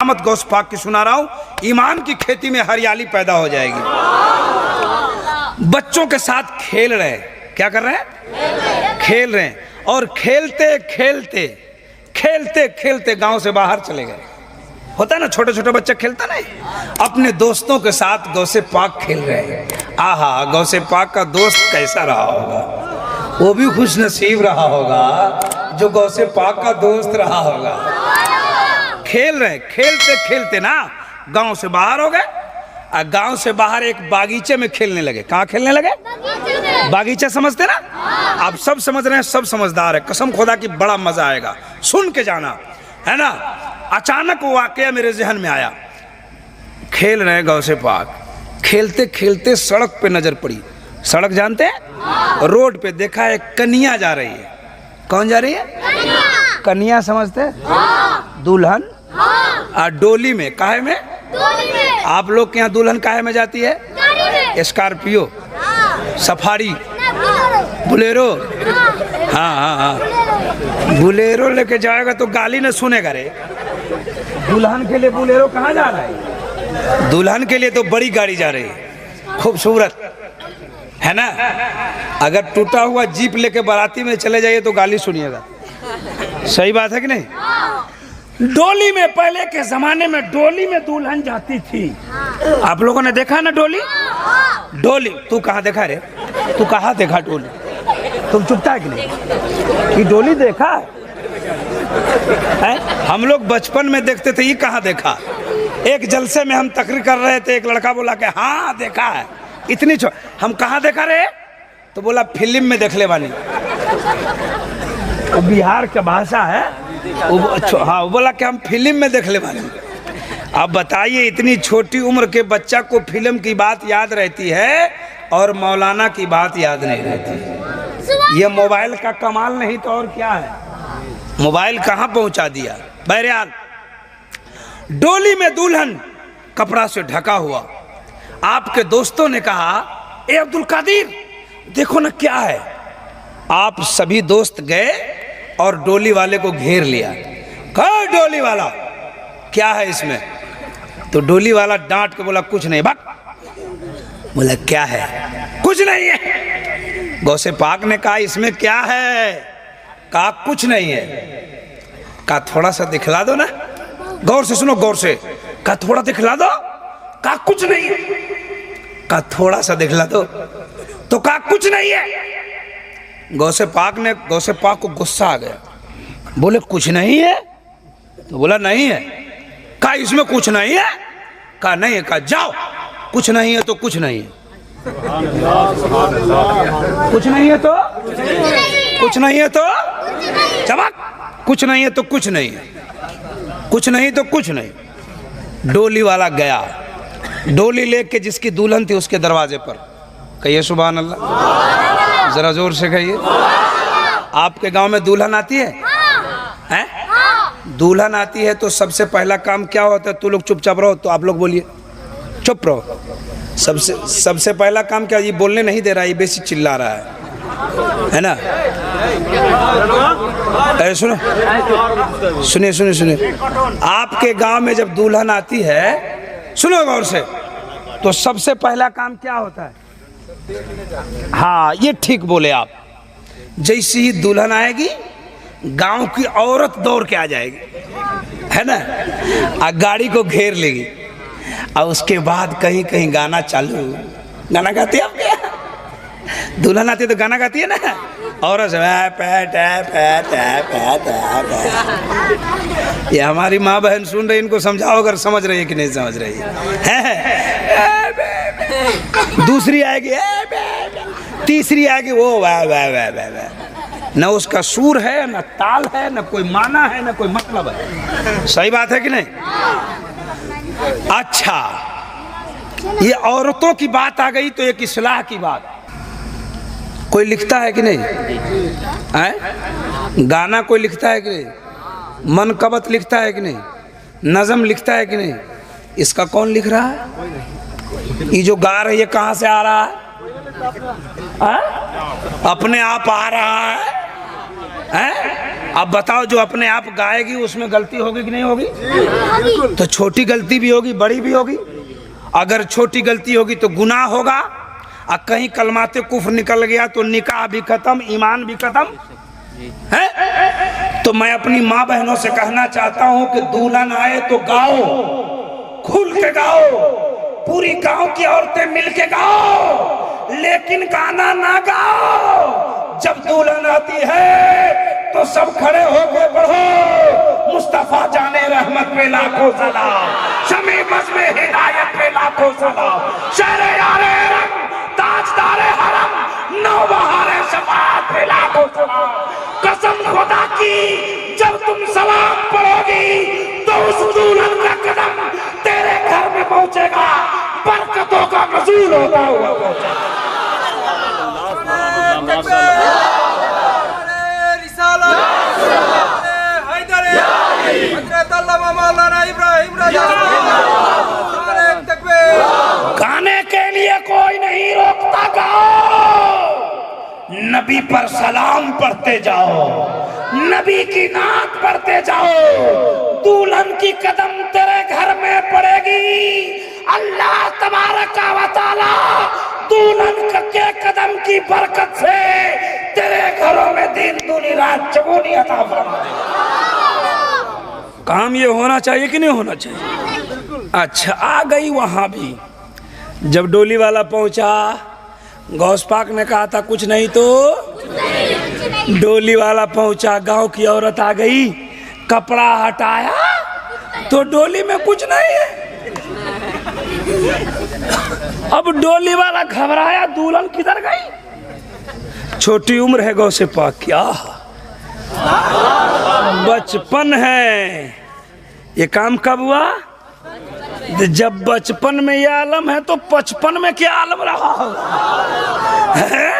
मत गौस पाक की सुना रहा हूं, ईमान की खेती में हरियाली पैदा हो जाएगी। बच्चों के साथ खेल रहे हैं, क्या कर रहे हैं? खेल रहे हैं। और खेलते खेलते खेलते खेलते गांव से बाहर चले गए। होता है ना, छोटे छोटे बच्चे खेलता नहीं, अपने दोस्तों के साथ गौसे पाक खेल रहे हैं। आहा, गौसे पाक का दोस्त कैसा रहा होगा, वो भी खुश नसीब रहा होगा जो गौसे पाक का दोस्त रहा होगा। खेल रहे, खेलते खेलते ना गांव से बाहर हो गए। और गांव से बाहर एक बागीचे में खेलने लगे। कहाँ खेलने लगे? बागीचा समझते ना? आप सब समझ रहे हैं, सब समझदार है। कसम खुदा की बड़ा मजा आएगा, सुन के जाना, है ना। अचानक वो वाकया मेरे जहन में आया। खेल रहे हैं गांव से पाक, खेलते खेलते सड़क पे नजर पड़ी। सड़क जानते हैं? रोड पे देखा एक कन्या जा रही है। कौन जा रही है? कन्या समझते? दुल्हन। डोली में, काहे में? आप लोग के यहाँ दुल्हन काहे में जाती है? Scorpio, safari, Bolero. हाँ हाँ हाँ, बुलेरो लेके जाएगा तो गाली न सुनेगा रे। दुल्हन के लिए बुलेरो कहाँ जा रहा है? दुल्हन के लिए तो बड़ी गाड़ी जा रही है, खूबसूरत, है ना। अगर टूटा हुआ जीप लेके बाराती में चले जाइए तो गाली सुनिएगा। सही बात है कि नहीं? डोली में, पहले के जमाने में डोली में दुल्हन जाती थी। आप लोगों ने देखा ना डोली? डोली, तू कहाँ देखा रे? तू कहाँ देखा डोली? तुम चुपता है कि नहीं? ये डोली देखा है? हम लोग बचपन में देखते थे, ये कहाँ देखा। एक जलसे में हम तकरीर कर रहे थे, एक लड़का बोला कि हाँ देखा है। इतनी हम कहाँ देखा रहे? तो बोला फिल्म में देख ले बानी। वो बिहार का भाषा है। हाँ, वो बोला कि हम फिल्म में देख ले बानी। अब बताइए, इतनी छोटी उम्र के बच्चा को फिल्म की बात याद रहती है और मौलाना की बात याद नहीं रहती। ये मोबाइल का कमाल नहीं तो और क्या है। मोबाइल कहाँ पहुंचा दिया। बहरहाल, डोली में दुल्हन कपड़ा से ढका हुआ। आपके दोस्तों ने कहा, ए अब्दुल कादिर देखो ना क्या है। आप सभी दोस्त गए और डोली वाले को घेर लिया। कहा डोली वाला, क्या है इसमें? तो डोली वाला डांट के बोला, कुछ नहीं। भाग। बोला क्या है? कुछ नहीं है। गौसे पाक ने कहा, इसमें क्या है? कहा कुछ नहीं है। कहा थोड़ा सा दिखला दो ना। गौर से सुनो, गौर से। कहा थोड़ा दिखला दो। कहा कुछ नहीं है। कहा थोड़ा सा दिखला दो। तो कहा कुछ नहीं है। गौसे पाक को गुस्सा आ गया। बोले कुछ नहीं है? तो बोला नहीं है। कहा इसमें कुछ नहीं है? कहा नहीं है। कहा जाओ, कुछ नहीं है तो कुछ नहीं है। कुछ नहीं है तो कुछ नहीं है तो चमक, कुछ नहीं है तो कुछ नहीं है, कुछ नहीं तो कुछ नहीं। डोली वाला गया, डोली लेके जिसकी दुल्हन थी उसके दरवाजे पर। कहिए सुभान अल्लाह, जरा जोर से कहिए। आपके गांव में दुल्हन आती है? हैं? दुल्हन आती है तो सबसे पहला काम क्या होता है? तू लोग चुपचाप रहो, तो आप लोग बोलिए, चुप रहो। सबसे पहला काम क्या? ये बोलने नहीं दे रहा, ये बेसी चिल्ला रहा है ना। अरे सुनो, सुनिए सुनिए सुनिए। आपके गांव में जब दुल्हन आती है, सुनो गौर से, तो सबसे पहला काम क्या होता है? हाँ, ये ठीक बोले आप। जैसे ही दुल्हन आएगी, गांव की औरत दौड़ के आ जाएगी, है ना, गाड़ी को घेर लेगी। और उसके बाद कहीं कहीं गाना चालू। गाना गाती है आपके? दुल्हन आती है तो गाना गाती है ना औरत से। ये हमारी माँ बहन सुन रही, इनको समझाओ अगर समझ रही है कि नहीं समझ रही है। दूसरी आएगी, तीसरी आएगी, वो वाह वाह वाह वाह वाह। न उसका सूर है, न ताल है, न कोई माना है, न कोई मतलब है। सही बात है कि नहीं? अच्छा, ये औरतों की बात आ गई तो एक इस्लाह की बात। कोई लिखता है कि नहीं? गाना कोई लिखता है कि नहीं? मनकबत लिखता है कि नहीं? नज़म लिखता है कि नहीं? इसका कौन लिख रहा है? ये जो गा रही है कहाँ से आ रहा है? अपने आप आ रहा है? अब बताओ, जो अपने आप गाएगी उसमें गलती होगी कि नहीं होगी? तो छोटी गलती भी होगी, बड़ी भी होगी। अगर छोटी गलती होगी तो गुनाह होगा, और कहीं कलमाते कुफ्र निकल गया तो निकाह भी खत्म, ईमान भी खत्म है। तो मैं अपनी माँ बहनों से कहना चाहता हूं कि दुल्हन आए तो गाओ, खुल के गाओ, पूरी गांव की औरतें मिलके गाओ, लेकिन गाना ना गाओ। जब दुल्हन आती है तो सब खड़े होकर पढ़ो, मुस्तफा जाने रहमत पे लाखों सलाम, शमी मज़्मे हिदायत पे लाखों सलाम, शहरे यारे रंग ताजदारे हरम, नौबहारे शफाअत पे लाखों सलाम। कसम खुदा की, जब तुम सलाम पढ़ोगी तो उस दुल्हन का कदम तेरे घर में पहुंचेगा, बरकतों का नज़ूल होता हुआ पहुंचेगा। गाने के लिए कोई नहीं रोकता, गाओ, नबी पर सलाम पढ़ते जाओ, नबी की नात पढ़ते जाओ। दुल्हन की कदम तेरे घर में पड़ेगी, अल्लाह तबारक व तआला दुल्हन के कदम की बरकत से तेरे घरों में दिन दूनी रात चौगुनी अता फरमाएगा। काम ये होना चाहिए कि नहीं होना चाहिए? अच्छा, आ गई वहां भी। जब डोली वाला पहुंचा, गौस पाक ने कहा था कुछ नहीं तो डोली वाला पहुंचा, गांव की औरत आ गई, कपड़ा हटाया तो डोली में कुछ नहीं है। अब डोली वाला घबराया, दुल्हन किधर गई? छोटी उम्र है गौ से पाक, क्या बचपन है। ये काम कब हुआ? जब बचपन में ये आलम है तो 55 में क्या आलम रहा है?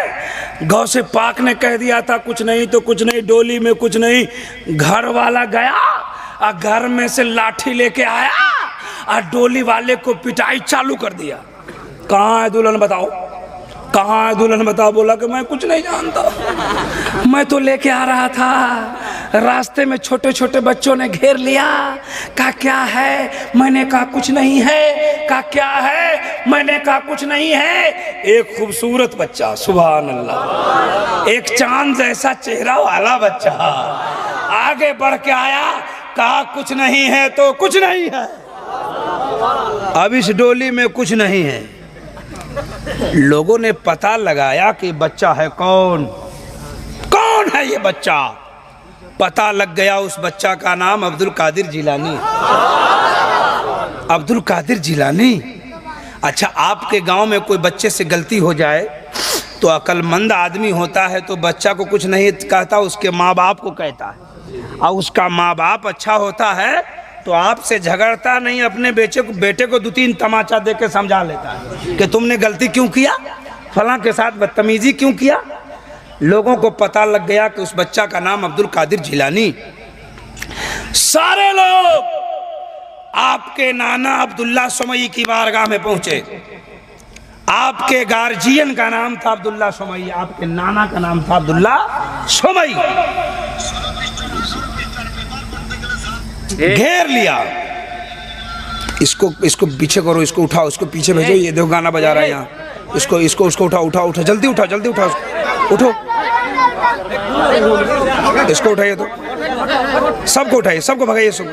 गौ से पाक ने कह दिया था कुछ नहीं तो कुछ नहीं, डोली में कुछ नहीं। घर वाला गया और घर में से लाठी लेके आया और डोली वाले को पिटाई चालू कर दिया। कहाँ है दुल्हन बताओ, कहाँ है दुल्हन बताओ? बोला कि मैं कुछ नहीं जानता, मैं तो लेके आ रहा था, रास्ते में छोटे छोटे बच्चों ने घेर लिया, कहा क्या है? मैंने कहा कुछ नहीं है। कहा क्या है? मैंने कहा कुछ नहीं है। एक खूबसूरत बच्चा, सुभान अल्लाह, एक चांद जैसा चेहरा वाला बच्चा आगे बढ़ के आया, कहा कुछ नहीं है तो कुछ नहीं है। अब इस डोली में कुछ नहीं है। लोगों ने पता लगाया कि बच्चा है कौन, कौन है ये बच्चा? पता लग गया उस बच्चा का नाम अब्दुल कादिर जिलानी। अब्दुल कादिर जिलानी। अच्छा, आपके गांव में कोई बच्चे से गलती हो जाए तो अक्लमंद आदमी होता है तो बच्चा को कुछ नहीं कहता, उसके माँ बाप को कहता है, और उसका माँ बाप अच्छा होता है तो आपसे झगड़ता नहीं, अपने बेटे को 2-3 तमाचा दे के समझा लेता है कि तुमने गलती क्यों किया, फलां के साथ बदतमीजी क्यों किया। लोगों को पता लग गया कि उस बच्चा का नाम अब्दुल कादिर जिलानी। सारे लोग आपके नाना अब्दुल्ला सुमई की बारगाह में पहुंचे। आपके गार्जियन का नाम था अब्दुल्ला सुमई, आपके नाना का नाम था अब्दुल्ला सुमई। घेर लिया, इसको पीछे करो, इसको उठाओ, इसको पीछे भेजो, ये देखो गाना बजा रहा है यहाँ, इसको उठाओ, जल्दी उठाओ, उठो, इसको उठाइए, तो सबको उठाइए, सबको भगाइए, सब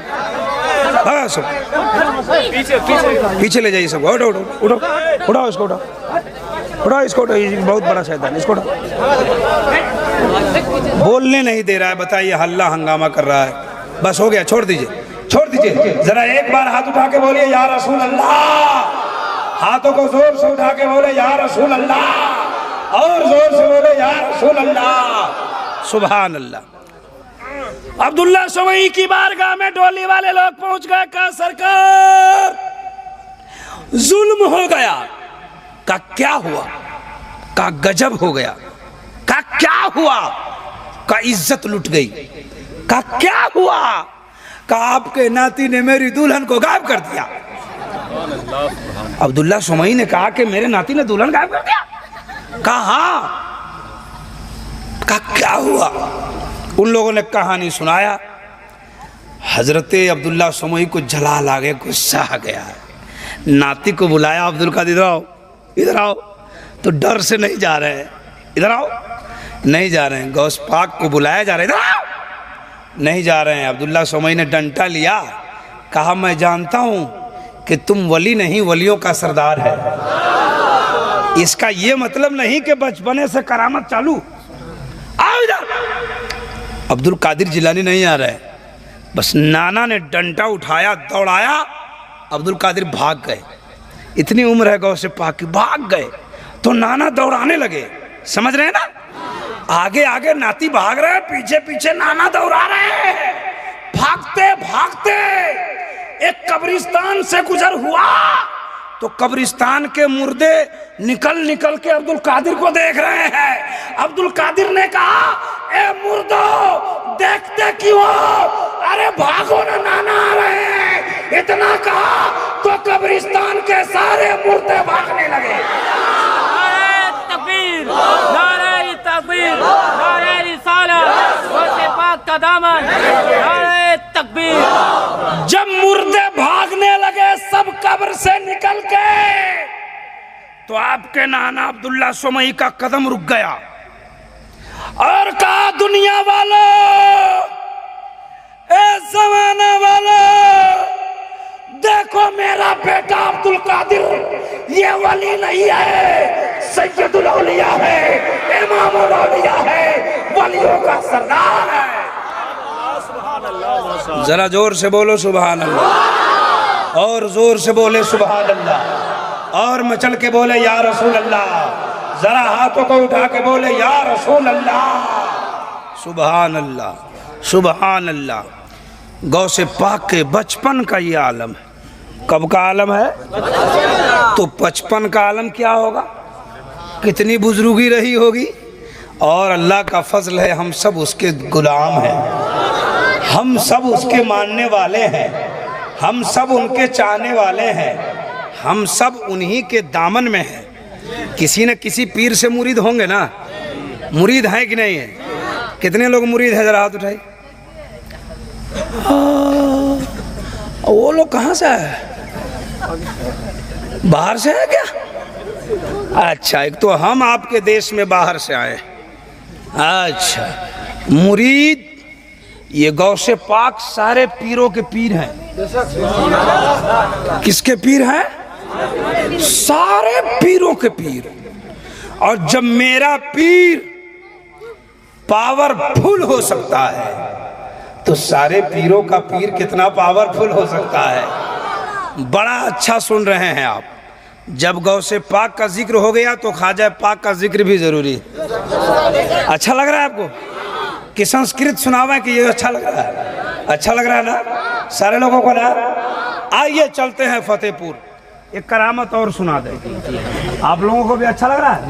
पीछे ले जाइए, सबको उठाओ, इसको उठाओ, बहुत बड़ा शैतान, इसको उठाओ। बोलने नहीं दे रहा है, बताइए, हल्ला हंगामा कर रहा है। बस हो गया, छोड़ दीजिए। जरा एक बार हाथ उठा के बोलिए या रसूल अल्लाह। हाथों को जोर से उठा के बोले या रसूल अल्लाह, और जोर से बोले या रसूल अल्लाह। सुभान अल्लाह। अब्दुल्ला सुमई की बारगाह में डोली वाले लोग पहुंच गए। कहा सरकार जुल्म हो गया। कहा क्या हुआ? कहा गजब हो गया। कहा क्या हुआ? कहा इज्जत लुट गई। कहा क्या हुआ? कहा आपके नाती ने मेरी दुल्हन को गायब कर दिया। अब्दुल्ला सुमई ने कहा कि मेरे नाती ने दुल्हन गायब कर दिया? कहा हाँ। कहा क्या हुआ? उन लोगों ने कहानी सुनाया। हजरत अब्दुल्ला समोई को जलाल आ गया, गुस्सा आ गया। नाती को बुलाया, अब्दुल कादिर इधर आओ, इधर आओ। तो डर से नहीं जा रहे हैं, इधर आओ, नहीं जा रहे हैं। गौस पाक को बुलाया जा रहा है, इधर आओ, नहीं जा रहे हैं। अब्दुल्ला समोई ने डंडा लिया, कहा मैं जानता हूं कि तुम वली नहीं, वलियों का सरदार है। इसका ये मतलब नहीं कि बचपने से करामत चालू। आओ इधर। अब्दुल कादिर जिलानी नहीं आ रहा है, बस नाना ने डंडा उठाया, दौड़ाया, अब्दुल कादिर भाग गए। इतनी उम्र है गौसे पाक की, भाग गए। तो नाना दौड़ाने लगे, समझ रहे हैं ना, आगे आगे नाती भाग रहे हैं, पीछे पीछे नाना दौड़ा रहे हैं। भागते भागते एक कब्रिस्तान से गुजर हुआ तो कब्रिस्तान के मुर्दे निकल निकल के अब्दुल कादिर को देख रहे हैं। अब्दुल कादिर ने कहा, ए मुर्दो देखते क्यों हो? अरे भागो ना, नाना आ रहे हैं। इतना कहा तो कब्रिस्तान के सारे मुर्दे भागने लगे। नारे तकबीर, नारे तकबीर, नारे रिसालत, गौसे पाक का दामन, नारे तकबीर। जब मुर्दे भागने लगे सब कब्र से निकल के, तो आपके नाना अब्दुल्ला सोमई का कदम रुक गया और कहा, दुनिया वालों, ए ज़माना वालों, देखो मेरा बेटा अब्दुल कादिर ये वली नहीं है, सैयदुल औलिया है, इमामुल औलिया है, वलियों का सरदार है। जरा जोर से बोलो सुभान अल्लाह, और जोर से बोले सुभान अल्लाह, और मचल के बोले या रसूल अल्लाह। जरा हाथों को उठा के बोले या रसूल अल्लाह। सुभान अल्लाह, सुभान अल्लाह। गौसे पाक के बचपन का ये आलम है। कब का आलम है? तो बचपन का आलम क्या होगा, कितनी बुजुर्गी रही होगी। और अल्लाह का फजल है, हम सब उसके गुलाम हैं, हम सब उसके मानने वाले हैं, हम सब उनके चाहने वाले हैं, हम सब उन्हीं के दामन में हैं। किसी न किसी पीर से मुरीद होंगे ना, मुरीद हैं कि नहीं है? कितने लोग मुरीद हैं, जरा हाथ उठाइए। वो लोग कहाँ से है? बाहर से है क्या? अच्छा, एक तो हम आपके देश में बाहर से आए। अच्छा, मुरीद ये गौसे पाक सारे पीरों के पीर हैं। किसके पीर हैं? सारे पीरों के पीर। और जब मेरा पीर पावरफुल हो सकता है तो सारे पीरों का पीर कितना पावरफुल हो सकता है। बड़ा अच्छा सुन रहे हैं आप। जब गौसे पाक का जिक्र हो गया तो ख्वाजा पाक का जिक्र भी जरूरी है। अच्छा लग रहा है आपको कि संस्कृत सुनावा कि ये अच्छा लग रहा है? अच्छा लग रहा है ना सारे लोगों को ना? आइए चलते हैं फतेहपुर, एक करामत और सुना दे। आप लोगों को भी अच्छा लग रहा है?